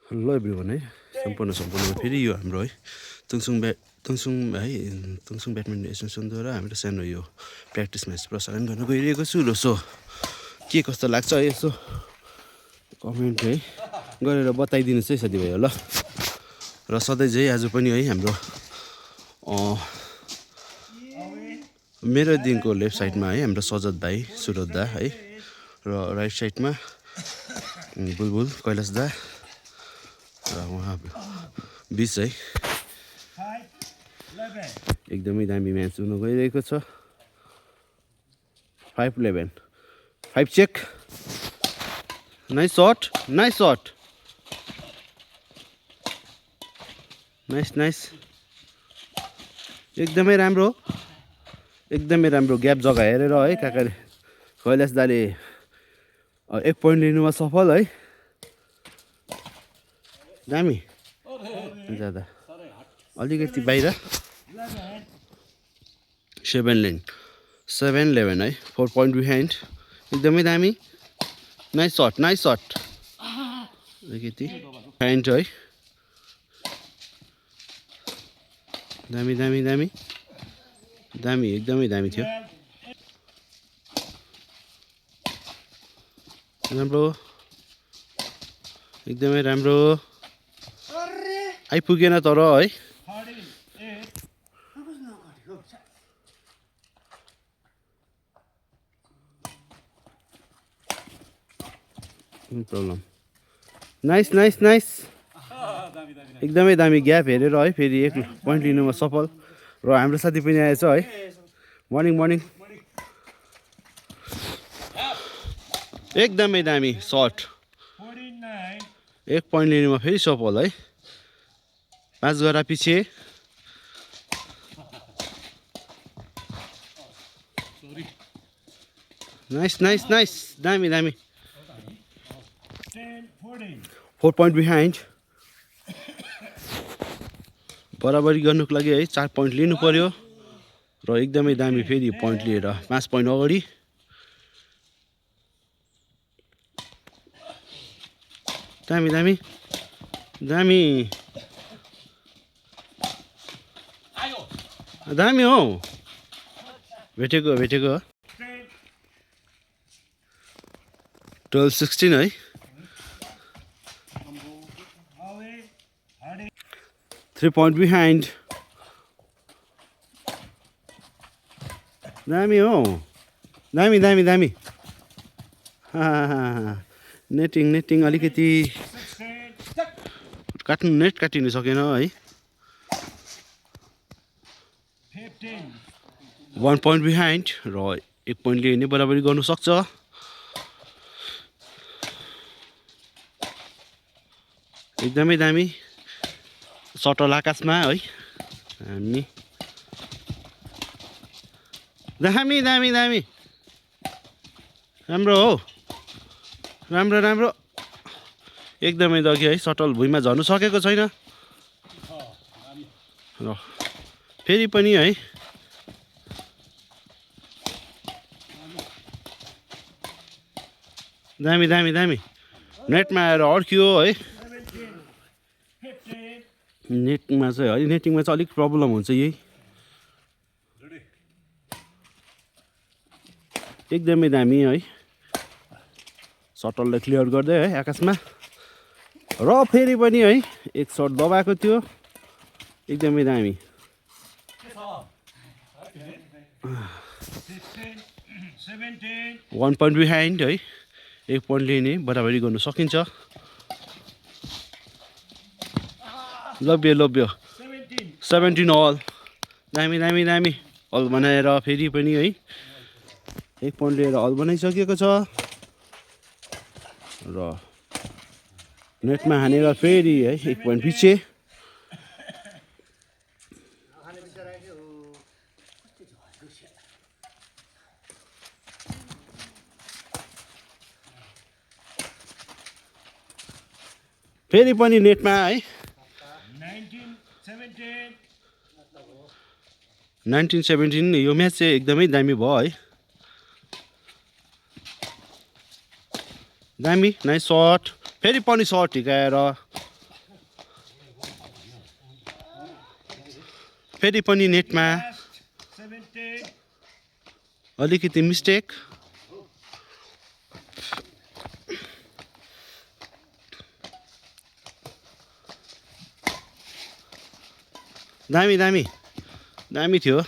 Hello everyone है सम्पूर्ण फेरि यो हाम्रो है तुङसुङ ब्याडमिन्टन एसोसिएसनद्वारा हाम्रो सानो यो प्र्याक्टिस म्याच प्रसारण गर्न गइरहेको छु र सो के कस्तो लाग्छ है यसो कमेन्ट है गरेर बताइदिनुहोस् है साथीभाइ ल र सधैँ चाहिँ आज पनि है हाम्रो मेरो दिनको लेफ्ट साइडमा है हाम्रो सजत भाइ सुरत दा है र राइट साइडमा बुलबुल कैलाश दा र उहाँ बिच है एकदमै दामी म्याच हुन गइरहेको छ 5-11 5 चेक नाइस सट नाइस एकदमै राम्रो ग्याप जग्गा हेरेर है काकाले कैलाश दाले 1 पोइन्ट लिनुमा सफल है दामी ज्यादा अलिकति बाहिर 7-11 है 4 पोइन्ट बिहाइन्ड एकदमै दामी नाइस सट अलिकति बिहाइन्ड है दामी एकदमै दामी थियो राम्रो एकदमै राम्रो आइपुगेन तर है प्रब्लम नाइस एकदमै दामी ग्याप हेरेर है फेरि 1 पोइन्ट लिनुमा सफल र हाम्रो साथी पनि आएछ है मर्निङ एकदमै दामी सर्ट 1 पोइन्ट लिनुमा फेरि सफल है 5 गरा पछि नाइस दामी 4 पोइन्ट बिहाइन्ड बराबरी गर्नुको लागि है 4 पोइन्ट लिनु पर्यो र एकदमै दामी फेरि पोइन्ट लिएर 5 पोइन्ट अगाडि दामी हो भेटेको 12-16 है 3 पोइन्ट बिहाइन्ड दामी हो दामी नेटिङ अलिकति नेट काटिनु सकेन है 1 पोइन्ट बिहाइन्ड र 1 पोइन्ट लिने बराबरी गर्नु सक्छ एकदमै दामी सटल आकाशमा है दामी राम्रो हो राम्रो एकदमै दगि है सटल भुइँमा झर्नु सकेको छैन र फेरि पनि है दामी नेटमा आएर अड्कियो है नेटिङमा चाहिँ अलिक प्रब्लम हुन्छ यही एकदमै दामी है सटललाई क्लियर गर्दै है आकाशमा र फेरि पनि है एक सर्ट दबाएको थियो एकदमै दामी 1 पोइन्ट बिहाइन्ड है 1 पोइन्ट लिने बराबरी गर्नु सकिन्छ लभ्य 17 अल दामी अल बनाएर फेरि पनि है 1 पोइन्ट लिएर अल बनाइसकेको छ र नेटमा हानेर फेरि है 1 पोइन्ट पछि फेरि पनि नेटमा है 19-17 यो म्याच चाहिँ एकदमै दामी भयो है दामी नाइस सर्ट फेरि पनि सर्ट हिर्काएर फेरि पनि नेटमा 70. अलिकति मिस्टेक। दामी दामी दामी थियो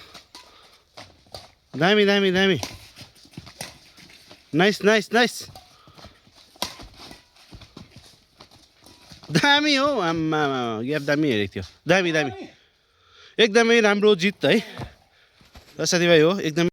दामी दामी दामी नाइस नाइस नाइस दामी हो आम्मा ग्याप दामी हेरेको थियो दामी दामी एकदमै राम्रो जित है र साथीभाइ हो एकदमै